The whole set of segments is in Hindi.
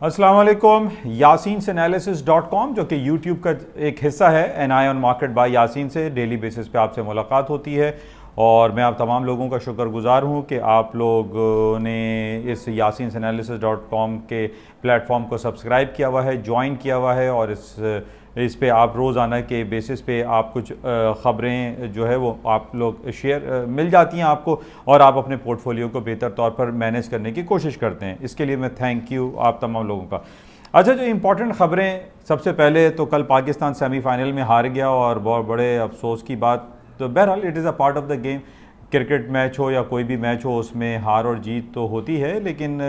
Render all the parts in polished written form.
अस्सलाम वालेकुम। yasin's-analysis.com जो कि यूट्यूब का एक हिस्सा है an eye on market by Yasin से डेली बेसिस पे आपसे मुलाकात होती है और मैं आप तमाम लोगों का शुक्रगुजार हूँ कि आप लोगों ने इस yasin's-analysis.com के प्लेटफॉर्म को सब्सक्राइब किया हुआ है, ज्वाइन किया हुआ है और इस पे आप रोज़ाना के बेसिस पे आप कुछ ख़बरें जो है वो आप लोग शेयर मिल जाती हैं आपको और आप अपने पोर्टफोलियो को बेहतर तौर पर मैनेज करने की कोशिश करते हैं। इसके लिए मैं थैंक यू आप तमाम लोगों का। अच्छा, जो इम्पॉर्टेंट ख़बरें, सबसे पहले तो कल पाकिस्तान सेमीफाइनल में हार गया और बहुत बड़े अफसोस की बात, तो बहरहाल it is a part of the game. Cricket match हो या कोई भी मैच हो उसमें हार और जीत तो होती है, लेकिन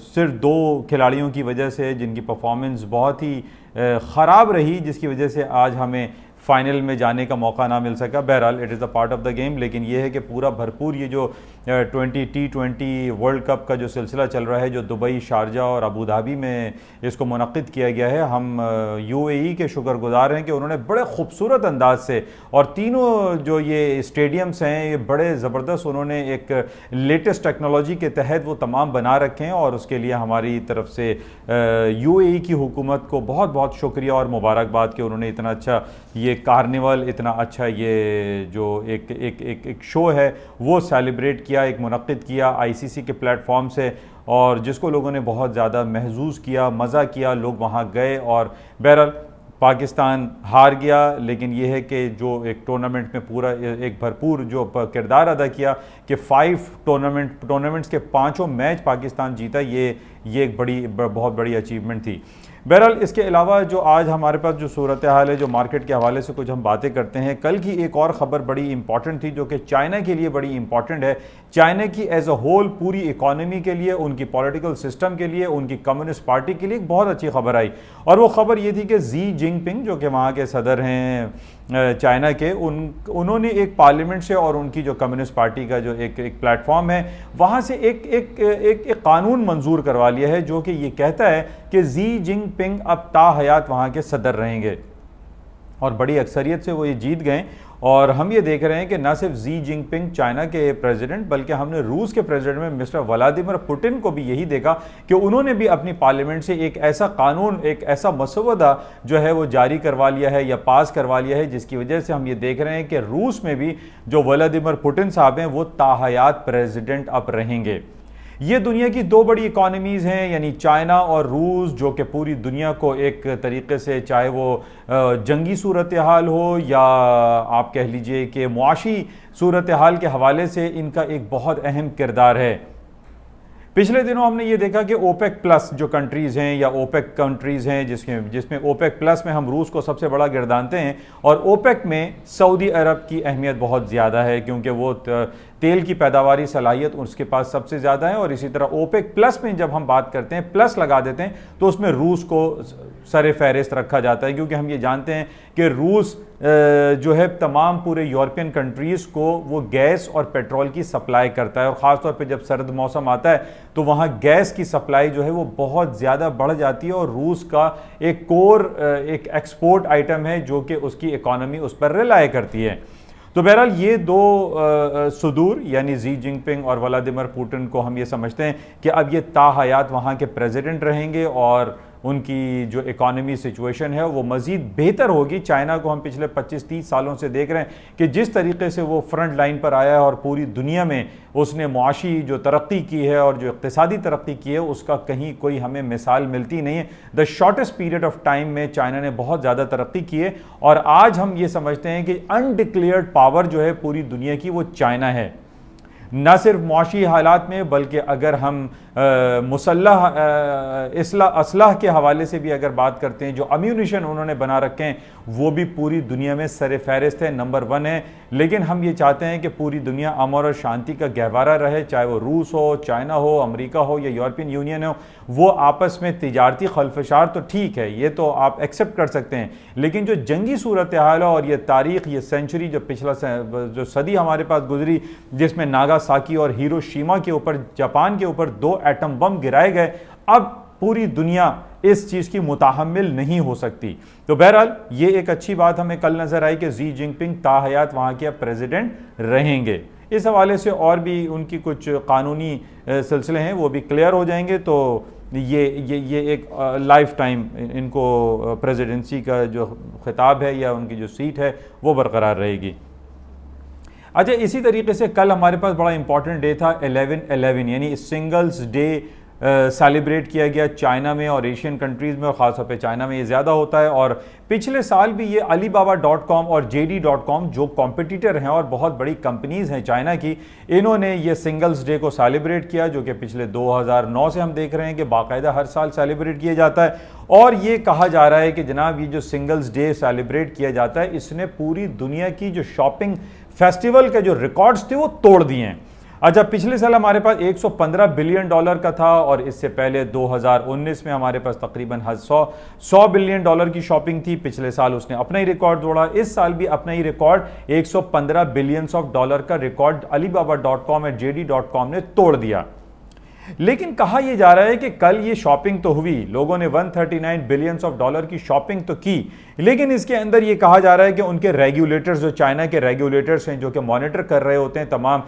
सिर्फ दो खिलाड़ियों की वजह से जिनकी परफॉर्मेंस बहुत ही ख़राब रही, जिसकी वजह से आज हमें फ़ाइनल में जाने का मौका ना मिल सका। बहरहाल it is a part of the game, लेकिन ये है कि पूरा भरपूर ये जो T20 वर्ल्ड कप का जो सिलसिला चल रहा है, जो दुबई, शारजा और अबू धाबी में इसको मुनक़्क़िद किया गया है, हम UAE के शुक्रगुजार हैं कि उन्होंने बड़े खूबसूरत अंदाज से, और तीनों जो ये स्टेडियम्स हैं ये बड़े ज़बरदस्त, उन्होंने एक लेटेस्ट टेक्नोलॉजी के तहत वो तमाम बना रखे हैं और उसके लिए हमारी तरफ से UAE की हुकूमत को बहुत बहुत शुक्रिया और मुबारकबाद कि उन्होंने इतना अच्छा ये कार्निवल, इतना अच्छा ये जो एक शो है वो सेलिब्रेट किया, एक मुनक़्क़िद किया ICC के प्लेटफॉर्म से, और जिसको लोगों ने बहुत ज़्यादा महसूस किया, मज़ा किया, लोग वहाँ गए। और बहरहाल पाकिस्तान हार गया, लेकिन ये है कि जो एक टूर्नामेंट में पूरा एक भरपूर जो किरदार अदा किया कि 5 टूर्नामेंट्स के 5 मैच पाकिस्तान जीता, ये एक बहुत बड़ी अचीवमेंट थी। बहरहाल इसके अलावा जो आज हमारे पास जो सूरत हाल है, जो मार्केट के हवाले से कुछ हम बातें करते हैं। कल की एक और ख़बर बड़ी इंपॉर्टेंट थी जो कि चाइना के लिए बड़ी इंपॉर्टेंट है। चाइना की एज अ होल पूरी इकॉनमी के लिए, उनकी पॉलिटिकल सिस्टम के लिए, उनकी कम्युनिस्ट पार्टी के लिए एक बहुत अच्छी खबर आई, और वो ख़बर ये थी कि ज़ी जिनपिंग जो कि वहाँ के सदर हैं चाइना के, उन्होंने एक पार्लियामेंट से और उनकी जो कम्युनिस्ट पार्टी का जो एक प्लेटफॉर्म है वहाँ से एक कानून मंजूर करवा लिया है जो कि ये कहता है कि ज़ी जिनपिंग अब ताहयात वहाँ के सदर रहेंगे, और बड़ी अक्सरियत से वो ये जीत गए। और हम ये देख रहे हैं कि न सिर्फ ज़ी जिनपिंग चाइना के प्रेसिडेंट, बल्कि हमने रूस के प्रेसिडेंट में मिस्टर व्लादिमीर पुतिन को भी यही देखा कि उन्होंने भी अपनी पार्लियामेंट से एक ऐसा कानून, एक ऐसा मसौदा जो है वो जारी करवा लिया है या पास करवा लिया है, जिसकी वजह से हम ये देख रहे हैं कि रूस में भी जो व्लादिमीर पुतिन साहब हैं वो ताहयात प्रेसिडेंट अब रहेंगे। ये दुनिया की 2 बड़ी इकॉनमीज़ हैं, यानी चाइना और रूस, जो कि पूरी दुनिया को एक तरीके से, चाहे वो जंगी सूरत हाल हो या आप कह लीजिए कि मुआशी सूरत हाल के हवाले से इनका एक बहुत अहम किरदार है। पिछले दिनों हमने ये देखा कि ओपेक प्लस जो कंट्रीज़ हैं या ओपेक कंट्रीज़ हैं, जिसमें ओपेक प्लस में हम रूस को सबसे बड़ा गिरदानते हैं, और ओपेक में सऊदी अरब की अहमियत बहुत ज़्यादा है क्योंकि वो तेल की पैदावारी सलाहियत उसके पास सबसे ज़्यादा है। और इसी तरह ओपेक प्लस में जब हम बात करते हैं, प्लस लगा देते हैं, तो उसमें रूस को सरे फहरिस्त रखा जाता है, क्योंकि हम ये जानते हैं कि रूस जो है तमाम पूरे यूरोपियन कंट्रीज़ को वो गैस और पेट्रोल की सप्लाई करता है, और ख़ास तौर पे जब सर्द मौसम आता है तो वहाँ गैस की सप्लाई जो है वो बहुत ज़्यादा बढ़ जाती है, और रूस का एक कोर एक एक्सपोर्ट आइटम है जो कि उसकी इकॉनमी उस पर रिलाय करती है। तो बहरहाल ये 2 सुदूर यानी ज़ी जिनपिंग और व्लादिमीर पुतिन को हम ये समझते हैं कि अब ये ताहयात वहाँ के प्रेसिडेंट रहेंगे और उनकी जो इकॉनमी सिचुएशन है वो मज़ीद बेहतर होगी। चाइना को हम पिछले 25-30 सालों से देख रहे हैं कि जिस तरीके से वो फ्रंट लाइन पर आया है और पूरी दुनिया में उसने मुआशी जो तरक्की की है और जो इक़्तिसादी तरक्की की है, उसका कहीं कोई हमें मिसाल मिलती नहीं है। The shortest period of time में चाइना ने बहुत ज़्यादा तरक्की की है, और आज हम ये समझते हैं कि अनडिक्लेयर्ड पावर जो है पूरी दुनिया की वो चाइना है। न सिर्फ मुआशी हालात में, बल्कि अगर हम मुसल्लह असलाह के हवाले से भी अगर बात करते हैं, जो अम्यूनिशन उन्होंने बना रखे हैं वो भी पूरी दुनिया में सर फहरिस्त है, नंबर 1 है। लेकिन हम ये चाहते हैं कि पूरी दुनिया अमन और शांति का गहवारा रहे, चाहे वो रूस हो, चाइना हो, अमेरिका हो या यूरोपियन यूनियन हो। वो आपस में तिजारती खलफशार तो ठीक है, ये तो आप एक्सेप्ट कर सकते हैं, लेकिन जो जंगी सूरत हाल है और ये तारीख़, ये सेंचुरी जो जो सदी हमारे पास गुजरी, जिसमें नागासाकी और हिरोशिमा के ऊपर, जापान के ऊपर 2 एटम बम गिराए गए, अब पूरी दुनिया इस चीज़ की मुताहम्मिल नहीं हो सकती। तो बहरहाल ये एक अच्छी बात हमें कल नज़र आई कि ज़ी जिनपिंग ताहयात वहाँ के प्रेसिडेंट रहेंगे। इस हवाले से और भी उनकी कुछ कानूनी सिलसिले हैं वो भी क्लियर हो जाएंगे, तो ये एक लाइफ टाइम इनको प्रेसिडेंसी का जो खिताब है या उनकी जो सीट है वो बरकरार रहेगी। अच्छा, इसी तरीके से कल हमारे पास बड़ा इंपॉर्टेंट डे था 11/11, यानी सिंगल्स डे सेलिब्रेट किया गया चाइना में और एशियन कंट्रीज़ में, और ख़ासतौर पे चाइना में ये ज़्यादा होता है। और पिछले साल भी ये Alibaba.com और JD.com जो कॉम्पिटिटर हैं और बहुत बड़ी कंपनीज़ हैं चाइना की, इन्होंने ये सिंगल्स डे को सेलिब्रेट किया, जो कि पिछले 2009 से हम देख रहे हैं कि बाकायदा हर साल सेलिब्रेट किया जाता है। और ये कहा जा रहा है कि जनाब ये जो सिंगल्स डे सेलिब्रेट किया जाता है, इसने पूरी दुनिया की जो शॉपिंग फेस्टिवल के जो रिकॉर्ड्स थे वो तोड़ दिए हैं। अच्छा, पिछले साल हमारे पास 115 बिलियन डॉलर का था, और इससे पहले 2019 में हमारे पास तकरीबन 100 बिलियन डॉलर की शॉपिंग थी। पिछले साल उसने अपना ही रिकॉर्ड तोड़ा, इस साल भी अपना ही रिकॉर्ड 115 बिलियन ऑफ डॉलर का रिकॉर्ड Alibaba.com और JD.com ने तोड़ दिया। लेकिन कहा यह जा रहा है कि कल ये शॉपिंग तो हुई, लोगों ने 139 बिलियन ऑफ डॉलर की शॉपिंग तो की, लेकिन इसके अंदर ये कहा जा रहा है कि उनके रेगुलेटर्स, जो चाइना के रेगुलेटर्स हैं जो कि मॉनिटर कर रहे होते हैं तमाम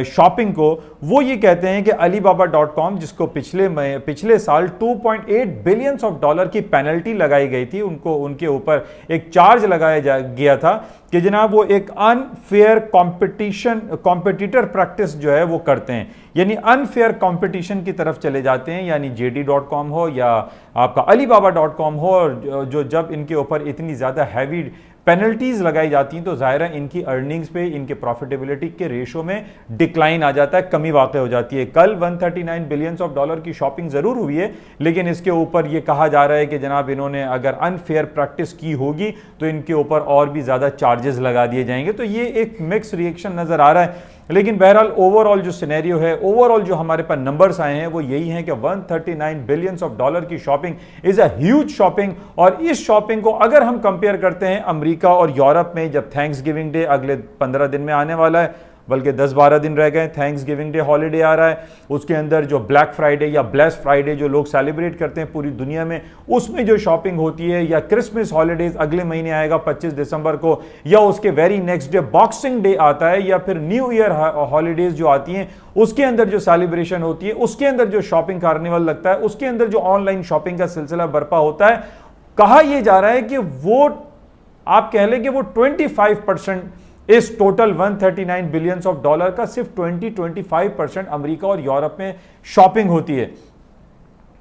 शॉपिंग को, वो ये कहते हैं कि Alibaba.com, जिसको पिछले साल 2.8 बिलियन ऑफ डॉलर की पेनल्टी लगाई गई थी, उनको उनके ऊपर एक चार्ज लगाया गया था कि जनाब वो एक अनफेयर कॉम्पिटिटर प्रैक्टिस जो है वो करते हैं, यानी अनफेयर कंपटीशन की तरफ चले जाते हैं। यानी JD.com हो या आपका Alibaba.com हो, जो जब इनके ऊपर इतनी ज़्यादा हैवी पेनल्टीज लगाई जाती हैं तो ज़ाहिर है इनकी अर्निंग्स पे, इनके प्रॉफिटेबिलिटी के रेशो में डिक्लाइन आ जाता है, कमी वाक़ हो जाती है। कल 139 बिलियन ऑफ डॉलर की शॉपिंग ज़रूर हुई है, लेकिन इसके ऊपर ये कहा जा रहा है कि जनाब इन्होंने अगर अनफेयर प्रैक्टिस की होगी तो इनके ऊपर और भी ज़्यादा चार्जेस लगा दिए जाएंगे। तो ये एक मिक्स रिएक्शन नज़र आ रहा है, लेकिन बहरहाल ओवरऑल जो सिनेरियो है, ओवरऑल जो हमारे पास नंबर्स आए हैं वो यही हैं कि 139 बिलियन ऑफ डॉलर की shopping is a huge shopping. और इस शॉपिंग को अगर हम कंपेयर करते हैं अमेरिका और यूरोप में, जब थैंक्स गिविंग डे अगले 15 दिन में आने वाला है, बल्कि 10-12 दिन रह गए, थैंक्स गिविंग डे हॉलीडे आ रहा है, उसके अंदर जो ब्लैक फ्राइडे या ब्लेस फ्राइडे जो लोग सेलिब्रेट करते हैं पूरी दुनिया में, उसमें जो शॉपिंग होती है, या क्रिसमस हॉलीडेज अगले महीने आएगा 25 दिसंबर को, या उसके very next day boxing day आता है, या फिर न्यू ईयर हॉलीडेज जो आती हैं उसके अंदर जो सेलिब्रेशन होती है, उसके अंदर जो शॉपिंग कार्निवल लगता है, उसके अंदर जो ऑनलाइन शॉपिंग का सिलसिला बर्पा होता है, कहा यह जा रहा है कि वो आप कह लें कि वो 25% इस टोटल 139 बिलियन ऑफ डॉलर का सिर्फ 20-25% अमेरिका और यूरोप में शॉपिंग होती है।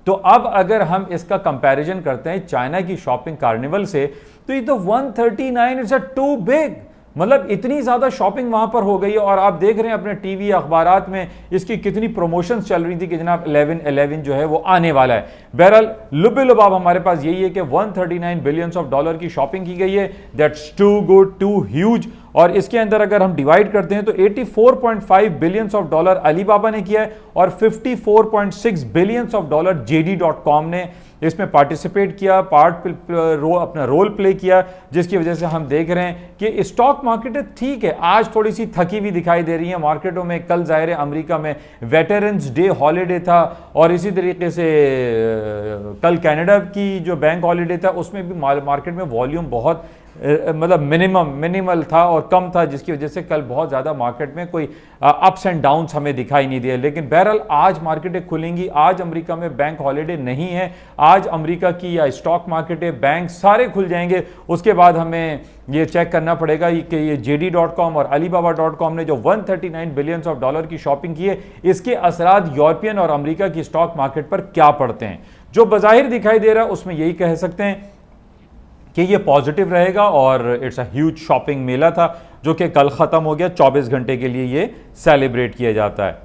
तो अब अगर हम इसका कंपैरिजन करते हैं चाइना की शॉपिंग कार्निवल से, तो ये तो 139 इट्स अ टू बिग, मतलब इतनी ज्यादा शॉपिंग वहां पर हो गई है। और आप देख रहे हैं अपने टीवी अखबारात में इसकी कितनी प्रमोशंस चल रही थी कि जनाब 11/11 जो है वो आने वाला है। बहरहाल लुबे लुबाब हमारे पास यही है कि 139 बिलियन ऑफ डॉलर की शॉपिंग की गई है, that's too good, too huge. और इसके अंदर अगर हम डिवाइड करते हैं तो 84.5 बिलियन ऑफ डॉलर अलीबाबा ने किया है और 54.6 बिलियन ऑफ डॉलर JD.com ने इसमें पार्टिसिपेट किया, अपना रोल प्ले किया, जिसकी वजह से हम देख रहे हैं कि स्टॉक मार्केट ठीक है, आज थोड़ी सी थकी हुई दिखाई दे रही है मार्केटों में। कल जाहिर है अमेरिका में वेटरन्स डे हॉलीडे था, और इसी तरीके से कल कनाडा की जो बैंक हॉलीडे था उसमें भी मार्केट में वॉल्यूम बहुत मतलब मिनिमल था और कम था, जिसकी वजह से कल बहुत ज़्यादा मार्केट में कोई अप्स एंड डाउन्स हमें दिखाई नहीं दिए। लेकिन बहरहाल आज मार्केटें खुलेंगी, आज अमेरिका में बैंक हॉलीडे नहीं है, आज अमेरिका की या स्टॉक मार्केटें, बैंक सारे खुल जाएंगे। उसके बाद हमें ये चेक करना पड़ेगा कि ये JD.com और Alibaba.com ने जो 139 बिलियन ऑफ डॉलर की शॉपिंग की है, इसके असरात यूरोपियन और अमेरिका की स्टॉक मार्केट पर क्या पड़ते हैं। जो बज़ाहिर दिखाई दे रहा है उसमें यही कह सकते हैं कि ये पॉजिटिव रहेगा, और इट्स अ ह्यूज शॉपिंग मेला था जो कि कल ख़त्म हो गया। 24 घंटे के लिए ये सेलिब्रेट किया जाता है।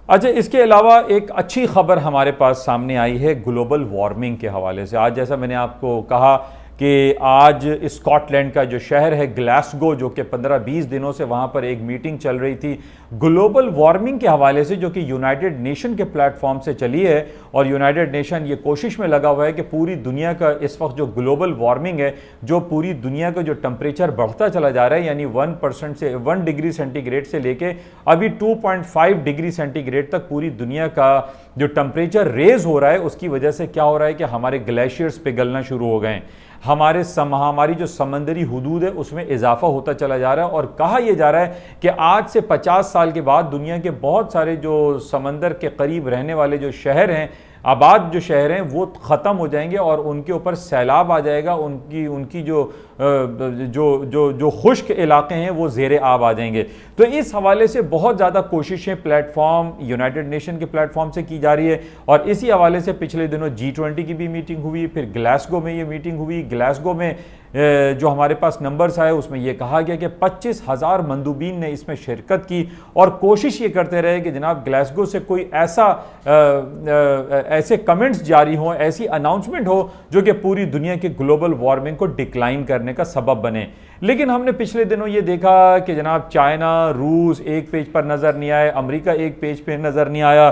अच्छा, इसके अलावा एक अच्छी खबर हमारे पास सामने आई है ग्लोबल वार्मिंग के हवाले से। आज जैसा मैंने आपको कहा कि आज स्कॉटलैंड का जो शहर है ग्लासगो, जो कि 15-20 दिनों से वहाँ पर एक मीटिंग चल रही थी ग्लोबल वार्मिंग के हवाले से, जो कि यूनाइटेड नेशन के प्लेटफॉर्म से चली है। और यूनाइटेड नेशन ये कोशिश में लगा हुआ है कि पूरी दुनिया का इस वक्त जो ग्लोबल वार्मिंग है, जो पूरी दुनिया का जो टेम्परेचर बढ़ता चला जा रहा है, यानी 1% से 1 डिग्री सेंटीग्रेड से लेके अभी 2.5 डिग्री सेंटीग्रेड तक पूरी दुनिया का जो टेम्परेचर रेज हो रहा है, उसकी वजह से क्या हो रहा है कि हमारे ग्लेशियर्स पिघलना शुरू हो गए, हमारी जो समंदरी हुदूद है उसमें इजाफा होता चला जा रहा है। और कहा यह जा रहा है कि आज से 50 साल के बाद दुनिया के बहुत सारे जो समंदर के करीब रहने वाले जो शहर हैं आबाद जो शहर हैं वो ख़त्म हो जाएंगे और उनके ऊपर सैलाब आ जाएगा, उनकी उनकी जो खुश्क इलाके हैं वो ज़ेर आब आ जाएंगे। तो इस हवाले से बहुत ज़्यादा कोशिशें प्लेटफॉर्म यूनाइटेड नेशन के प्लेटफॉर्म से की जा रही है और इसी हवाले से पिछले दिनों G20 की भी मीटिंग हुई, फिर ग्लासगो में ये मीटिंग हुई। ग्लासगो में जो हमारे पास नंबर्स आए उसमें यह कहा गया कि 25,000 मंदूबीन ने इसमें शिरकत की और कोशिश ये करते रहे कि जनाब ग्लासगो से कोई ऐसे कमेंट्स जारी हों, ऐसी अनाउंसमेंट हो जो कि पूरी दुनिया के ग्लोबल वार्मिंग को डिक्लाइन करने का सबब बने। लेकिन हमने पिछले दिनों ये देखा कि जनाब चाइना, रूस एक पेज पर नज़र नहीं आए, अमेरिका एक पेज पर नज़र नहीं आया,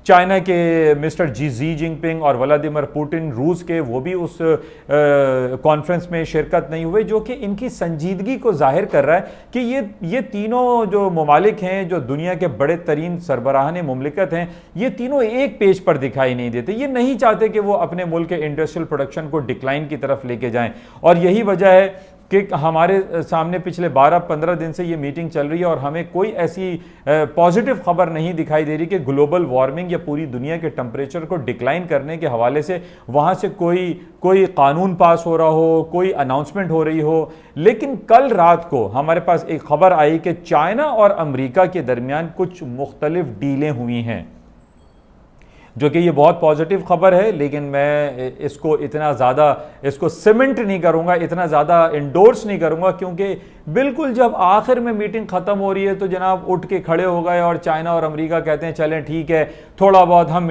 चाइना के मिस्टर जी जिनपिंग और व्लादिमीर पुतिन रूस के वो भी उस कॉन्फ्रेंस में शिरकत नहीं हुए, जो कि इनकी संजीदगी को जाहिर कर रहा है कि ये तीनों जो ममालिक हैं, जो दुनिया के बड़े तरीन सरबराहान मुमलिकत हैं, ये तीनों एक पेज पर दिखाई नहीं देते। ये नहीं चाहते कि वो अपने मुल्क के इंडस्ट्रियल प्रोडक्शन को डिक्लाइन की तरफ लेके जाएं और यही वजह है कि हमारे सामने पिछले 12-15 दिन से ये मीटिंग चल रही है और हमें कोई ऐसी पॉजिटिव खबर नहीं दिखाई दे रही कि ग्लोबल वार्मिंग या पूरी दुनिया के टेम्परेचर को डिक्लाइन करने के हवाले से वहाँ से कोई कानून पास हो रहा हो, कोई अनाउंसमेंट हो रही हो। लेकिन कल रात को हमारे पास एक खबर आई कि चाइना और अमेरिका के दरमियान कुछ मुख्तलिफ डीलें हुई हैं, जो कि ये बहुत पॉजिटिव खबर है। लेकिन मैं इसको इतना ज़्यादा इसको सीमेंट नहीं करूँगा, इतना ज़्यादा इंडोर्स नहीं करूँगा, क्योंकि बिल्कुल जब आखिर में मीटिंग ख़त्म हो रही है तो जनाब उठ के खड़े हो गए और चाइना और अमेरिका कहते हैं चलें ठीक है, थोड़ा बहुत हम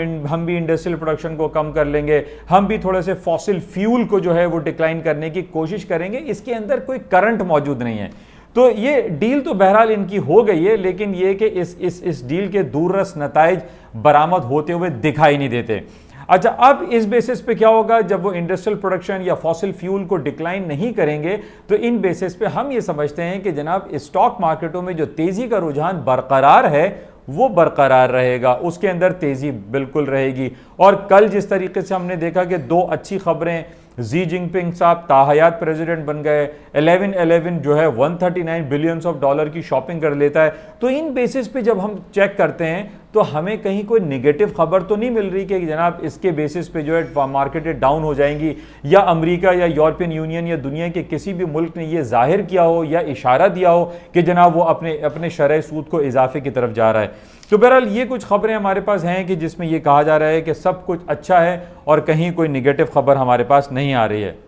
भी इंडस्ट्रियल प्रोडक्शन को कम कर लेंगे, हम भी थोड़े से फॉसिल फ्यूल को जो है वो डिक्लाइन करने की कोशिश करेंगे। इसके अंदर कोई करंट मौजूद नहीं है। तो ये डील तो बहरहाल इनकी हो गई है, लेकिन ये कि इस डील के दूररस नताइज बरामद होते हुए दिखाई नहीं देते। अच्छा, अब इस बेसिस पे क्या होगा, जब वो इंडस्ट्रियल प्रोडक्शन या फॉसिल फ्यूल को डिक्लाइन नहीं करेंगे तो इन बेसिस पे हम ये समझते हैं कि जनाब स्टॉक मार्केटों में जो तेजी का रुझान बरकरार है वो बरकरार रहेगा, उसके अंदर तेजी बिल्कुल रहेगी। और कल जिस तरीके से हमने देखा कि दो अच्छी खबरें, जी जिनपिंग साहब ताहयात प्रेसिडेंट बन गए, 11/11 जो है 139 बिलियंस ऑफ डॉलर की शॉपिंग कर लेता है। तो इन बेसिस पे जब हम चेक करते हैं तो हमें कहीं कोई नेगेटिव खबर तो नहीं मिल रही कि जनाब इसके बेसिस पे जो है मार्केटें डाउन हो जाएंगी, या अमेरिका या यूरोपियन यूनियन या दुनिया के किसी भी मुल्क ने यह जाहिर किया हो या इशारा दिया हो कि जनाब वो अपने शरह सूद को इजाफे की तरफ जा रहा है। तो बहरहाल ये कुछ खबरें हमारे पास हैं कि जिसमें यह कहा जा रहा है कि सब कुछ अच्छा है और कहीं कोई नेगेटिव खबर हमारे पास नहीं आ रही है।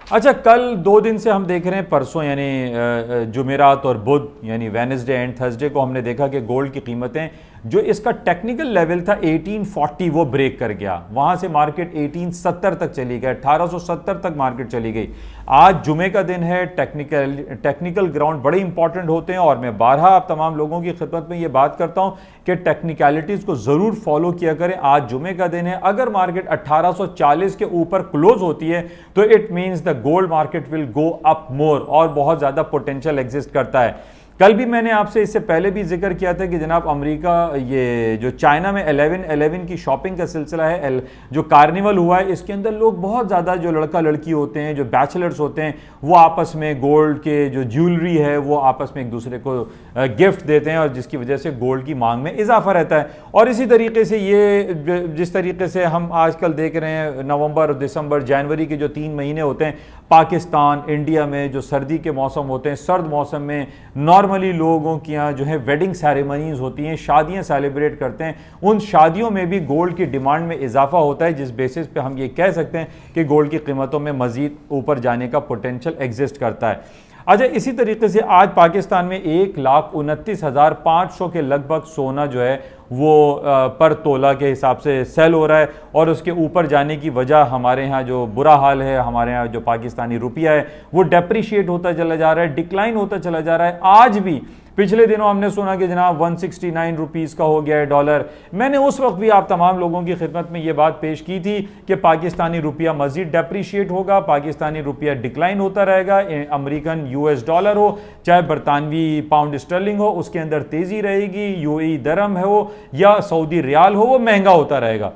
अच्छा, कल 2 दिन से हम देख रहे हैं, परसों यानी जुमेरात और बुध यानी वेडनेसडे एंड थर्सडे को हमने देखा कि गोल्ड की कीमतें जो इसका टेक्निकल लेवल था 1840 वो ब्रेक कर गया, वहां से मार्केट 1870 तक चली गई, 1870 तक मार्केट चली गई। आज जुमे का दिन है, टेक्निकल ग्राउंड बड़े इंपॉर्टेंट होते हैं और मैं बारहा आप तमाम लोगों की खिदमत में ये बात करता हूं कि टेक्निकलिटीज को जरूर फॉलो किया करें। आज जुमे का दिन है, अगर मार्केट 1840 के ऊपर क्लोज होती है तो it means the gold market will go up more और बहुत ज्यादा पोटेंशियल एग्जिस्ट करता है। कल भी मैंने आपसे इससे पहले भी जिक्र किया था कि जनाब अमेरिका ये जो चाइना में 11/11 की शॉपिंग का सिलसिला है, जो कार्निवल हुआ है, इसके अंदर लोग बहुत ज़्यादा जो लड़का लड़की होते हैं, जो बैचलर्स होते हैं, वो आपस में गोल्ड के जो ज्वेलरी है वो आपस में एक दूसरे को गिफ्ट देते हैं और जिसकी वजह से गोल्ड की मांग में इजाफा रहता है। और इसी तरीके से ये जिस तरीके से हम आजकल देख रहे हैं, नवंबर, दिसंबर, जनवरी के जो 3 महीने होते हैं पाकिस्तान, इंडिया में जो सर्दी के मौसम होते हैं, सर्द मौसम में नॉर्मली लोगों की यहाँ जो है वेडिंग सेरेमनीज होती हैं, शादियाँ सेलिब्रेट करते हैं, उन शादियों में भी गोल्ड की डिमांड में इजाफा होता है, जिस बेसिस पे हम ये कह सकते हैं कि गोल्ड की कीमतों में मजीद ऊपर जाने का पोटेंशियल एग्जिस्ट करता है। अच्छा, इसी तरीके से आज पाकिस्तान में 1,29,500 के लगभग सोना जो है वो पर तोला के हिसाब से सेल हो रहा है और उसके ऊपर जाने की वजह हमारे यहाँ जो बुरा हाल है, हमारे यहाँ जो पाकिस्तानी रुपया है वो डेप्रिशिएट होता चला जा रहा है, डिक्लाइन होता चला जा रहा है। आज भी पिछले दिनों हमने सुना कि जनाब 169 रुपीज़ का हो गया है डॉलर। मैंने उस वक्त भी आप तमाम लोगों की खिदमत में ये बात पेश की थी कि पाकिस्तानी रुपया मजीद डेप्रिशिएट होगा, पाकिस्तानी रुपया डिक्लाइन होता रहेगा, अमेरिकन US डॉलर हो चाहे बरतानवी पाउंड स्टर्लिंग हो उसके अंदर तेज़ी रहेगी, UAE दरम हो या सऊदी रियाल हो वो महंगा होता रहेगा।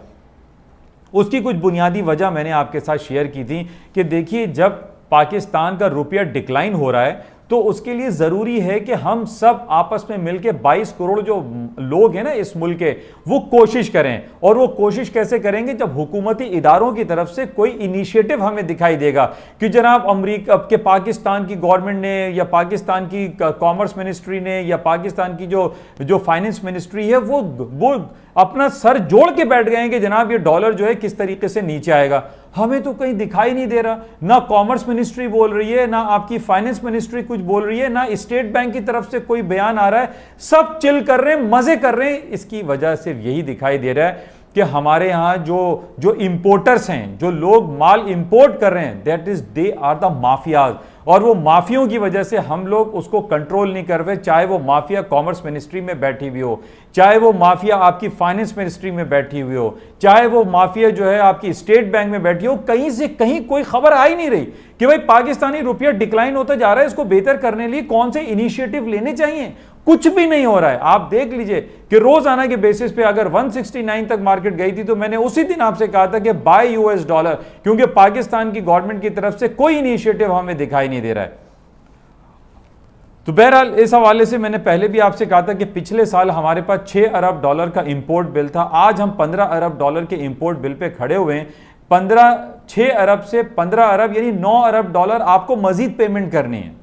उसकी कुछ बुनियादी वजह मैंने आपके साथ शेयर की थी कि देखिए, जब पाकिस्तान का रुपया डिक्लाइन हो रहा है तो उसके लिए जरूरी है कि हम सब आपस में मिलकर 22 करोड़ जो लोग हैं ना इस मुल्क के, वो कोशिश करें। और वो कोशिश कैसे करेंगे? जब हुकूमती इदारों की तरफ से कोई इनिशिएटिव हमें दिखाई देगा कि जनाब अमेरिका के पाकिस्तान की गवर्नमेंट ने या पाकिस्तान की कॉमर्स मिनिस्ट्री ने या पाकिस्तान की जो फाइनेंस मिनिस्ट्री है वो अपना सर जोड़ के बैठ गए हैं कि जनाब ये डॉलर जो है किस तरीके से नीचे आएगा। हमें तो कहीं दिखाई नहीं दे रहा, ना कॉमर्स मिनिस्ट्री बोल रही है, ना आपकी फाइनेंस मिनिस्ट्री कुछ बोल रही है, ना स्टेट बैंक की तरफ से कोई बयान आ रहा है। सब चिल कर रहे हैं, मजे कर रहे हैं। इसकी वजह सिर्फ यही दिखाई दे रहा है कि हमारे यहां जो इंपोर्टर्स हैं, जो लोग माल इंपोर्ट कर रहे हैं, that is they are the mafias. और वो माफियों की वजह से हम लोग उसको कंट्रोल नहीं कर रहे, चाहे वो माफिया कॉमर्स मिनिस्ट्री में बैठी हुई हो, चाहे वो माफिया आपकी फाइनेंस मिनिस्ट्री में बैठी हुई हो, चाहे वो माफिया जो है आपकी स्टेट बैंक में बैठी हो। कहीं से कहीं कोई खबर आ ही नहीं रही कि भाई पाकिस्तानी रुपया डिक्लाइन होता जा रहा है, इसको बेहतर करने लिए कौन से इनिशिएटिव लेने चाहिए। कुछ भी नहीं हो रहा है। आप देख लीजिए कि रोजाना के बेसिस पे अगर 169 तक मार्केट गई थी तो मैंने उसी दिन आपसे कहा था कि बाय यूएस डॉलर, क्योंकि पाकिस्तान की गवर्नमेंट की तरफ से कोई इनिशिएटिव हमें दिखाई नहीं दे रहा है। तो बहरहाल इस हवाले से मैंने पहले भी आपसे कहा था कि पिछले साल हमारे पास 6 अरब डॉलर का इंपोर्ट बिल था। आज हम 15 अरब डॉलर के इंपोर्ट बिल पे खड़े हुए हैं। 6 अरब से 15 अरब यानी 9 अरब डॉलर आपको मजीद पेमेंट करनी है।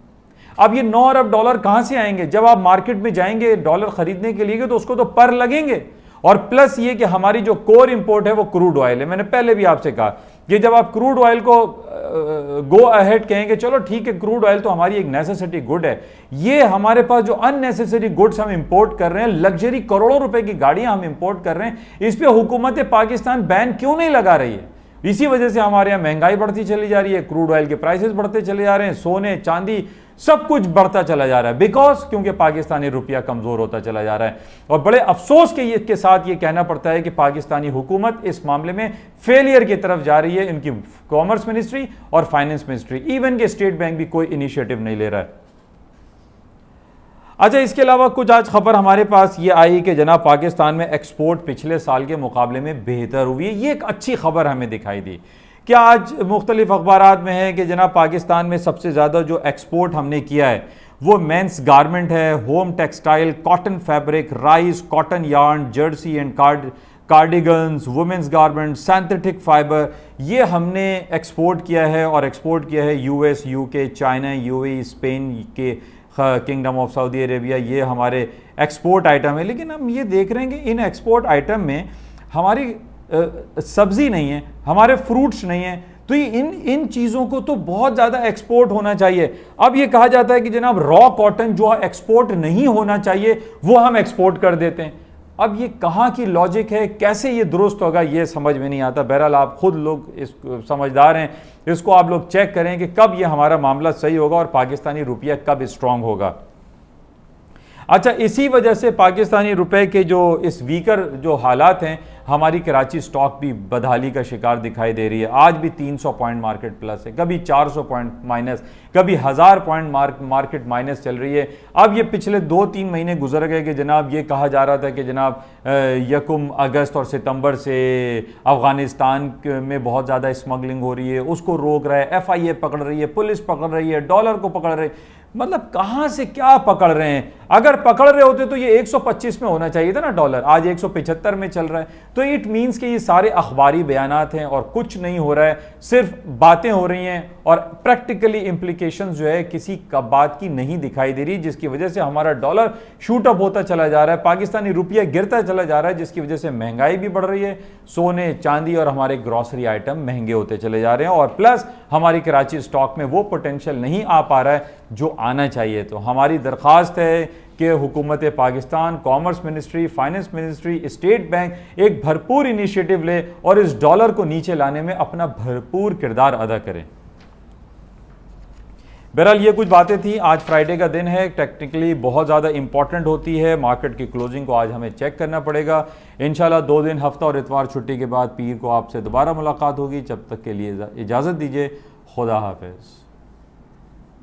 अब ये 9 अरब डॉलर कहां से आएंगे? जब आप मार्केट में जाएंगे डॉलर खरीदने के लिए तो उसको तो पर लगेंगे। और प्लस ये कि हमारी जो कोर इंपोर्ट है वो क्रूड ऑयल है। मैंने पहले भी आपसे कहा कि जब आप क्रूड ऑयल को गो अहेड कहेंगे, चलो ठीक है क्रूड ऑयल तो हमारी एक नेसेसिटी गुड है, ये हमारे पास जो अननेसेसरी गुड्स हम इंपोर्ट कर रहे हैं, लग्जरी करोड़ों रुपए की गाड़ियां हम इंपोर्ट कर रहे हैं, इस पे हुकूमत पाकिस्तान बैन क्यों नहीं लगा रही है? इसी वजह से हमारे यहां महंगाई बढ़ती चली जा रही है, क्रूड ऑयल के प्राइसेस बढ़ते चले जा रहे हैं, सोने चांदी सब कुछ बढ़ता चला जा रहा है। बिकॉज क्योंकि पाकिस्तानी रुपया कमजोर होता चला जा रहा है। और बड़े अफसोस के साथ ये कहना पड़ता है कि पाकिस्तानी हुकूमत इस मामले में फेलियर की तरफ जा रही है। इनकी कॉमर्स मिनिस्ट्री और फाइनेंस मिनिस्ट्री, इवन के स्टेट बैंक भी कोई इनिशिएटिव नहीं ले रहा है। अच्छा, इसके अलावा कुछ आज खबर हमारे पास ये आई कि जनाब पाकिस्तान में एक्सपोर्ट पिछले साल के मुकाबले में बेहतर हुई है। ये एक अच्छी खबर हमें दिखाई दी। क्या आज मुख्तलिफ अखबारात में है कि जनाब पाकिस्तान में सबसे ज़्यादा जो एक्सपोर्ट हमने किया है वो मेंस गारमेंट है, home textile, cotton fabric, rice, cotton yarn, Jersey and cardigans, women's garment, synthetic fibre, ये हमने एक्सपोर्ट किया है। और एक्सपोर्ट किया है US, UK, China, UAE, Spain के किंगडम ऑफ सऊदी अरेबिया, ये हमारे एक्सपोर्ट आइटम है। लेकिन हम ये देख रहे हैं कि इन एक्सपोर्ट आइटम में हमारी सब्जी नहीं है, हमारे फ्रूट्स नहीं है, तो इन चीज़ों को तो बहुत ज़्यादा एक्सपोर्ट होना चाहिए। अब ये कहा जाता है कि जनाब रॉ कॉटन जो एक्सपोर्ट नहीं होना चाहिए वो हम एक्सपोर्ट कर देते हैं। अब ये कहाँ की लॉजिक है, कैसे ये दुरुस्त होगा, ये समझ में नहीं आता। बहरहाल आप खुद लोग इस समझदार हैं, इसको आप लोग चेक करें कि कब ये हमारा मामला सही होगा और पाकिस्तानी रुपया कब स्ट्रांग होगा। अच्छा, इसी वजह से पाकिस्तानी रुपए के जो इस वीकर जो हालात हैं, हमारी कराची स्टॉक भी बदहाली का शिकार दिखाई दे रही है। आज भी 300 पॉइंट मार्केट प्लस है, कभी 400 पॉइंट माइनस, कभी 1000 पॉइंट मार्केट माइनस चल रही है। अब ये पिछले 2-3 महीने गुजर गए कि जनाब ये कहा जा रहा था कि जनाब 1 अगस्त और सितंबर से अफगानिस्तान में बहुत ज़्यादा स्मगलिंग हो रही है, उसको रोक रहा है, FIA पकड़ रही है, पुलिस पकड़ रही है, डॉलर को पकड़ रही है। मतलब कहां से क्या पकड़ रहे हैं? अगर पकड़ रहे होते तो ये 125 में होना चाहिए था ना डॉलर, आज 175 में चल रहा है। तो इट मीन्स कि ये सारे अखबारी बयानात हैं और कुछ नहीं हो रहा है, सिर्फ बातें हो रही हैं और प्रैक्टिकली इंप्लीकेशंस जो है किसी का बात की नहीं दिखाई दे रही, जिसकी वजह से हमारा डॉलर शूट अप होता चला जा रहा है, पाकिस्तानी रुपया गिरता चला जा रहा है, जिसकी वजह से महंगाई भी बढ़ रही है, सोने चांदी और हमारे ग्रॉसरी आइटम महंगे होते चले जा रहे हैं। और प्लस हमारी कराची स्टॉक में वो पोटेंशियल नहीं आ पा रहा है जो आना चाहिए। तो हमारी दरख्वास्त है कि हुकूमत Pakistan, commerce ministry, finance ministry, state bank एक भरपूर इनिशिएटिव ले और इस डॉलर को नीचे लाने में अपना भरपूर किरदार अदा करें। बहरहाल ये कुछ बातें थी। आज फ्राइडे का दिन है, टेक्निकली बहुत ज़्यादा इंपॉर्टेंट होती है, मार्केट की क्लोजिंग को आज हमें चेक करना पड़ेगा। इंशाल्लाह 2 दिन हफ्ता और इतवार छुट्टी के बाद पीर को आपसे दोबारा मुलाकात होगी। जब तक के लिए इजाज़त दीजिए, खुदा हाफिज़।